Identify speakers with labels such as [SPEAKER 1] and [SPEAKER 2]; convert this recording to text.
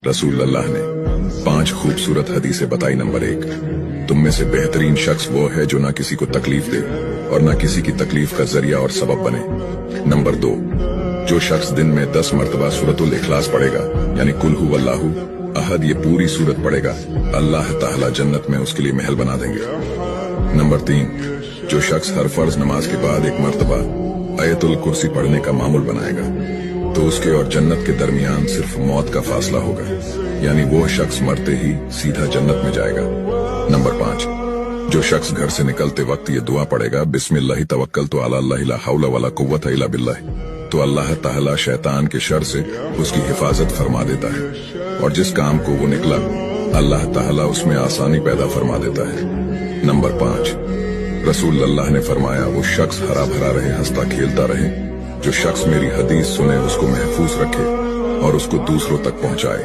[SPEAKER 1] रसूल अल्लाह ने 5 खूबसूरत हदीसें बताई। नंबर 1, तुम में से बेहतरीन शख्स वो है जो ना किसी को तकलीफ दे और ना किसी की तकलीफ का जरिया और सबब बने। नंबर 2, जो शख्स दिन में 10 मरतबा सूरतुल इखलास पढ़ेगा, यानी कुल हु वल्लाहु अहद, ये पूरी सूरत पढ़ेगा, अल्लाह ताला जन्नत में उसके लिए महल बना देंगे। नंबर 3, जो शख्स हर फर्ज नमाज के बाद 1 मरतबा आयतुल कुर्सी पढ़ने का मामूल बनाएगा, तो उसके और जन्नत के दरमियान सिर्फ मौत का फासला होगा, यानी वो शख्स मरते ही सीधा जन्नत में जाएगा। नंबर 5, जो शख्स घर से निकलते वक्त ये दुआ पढ़ेगा, बिस्मिल्लाहि तवक्कलतु अला अल्लाह ला हौला वला कुव्वता इल्ला बिल्लाह, तो अल्लाह ताला शैतान के शर से उसकी हिफाजत फरमा देता है और जिस काम को वो निकला अल्लाह ताला उसमें आसानी पैदा फरमा देता है। नंबर 5, रसूल अल्लाह ने फरमाया, वो शख्स हरा भरा रहे, हंसता खेलता रहे, जो शख्स मेरी हदीस सुने उसको महफूज रखे और उसको दूसरों तक पहुंचाए।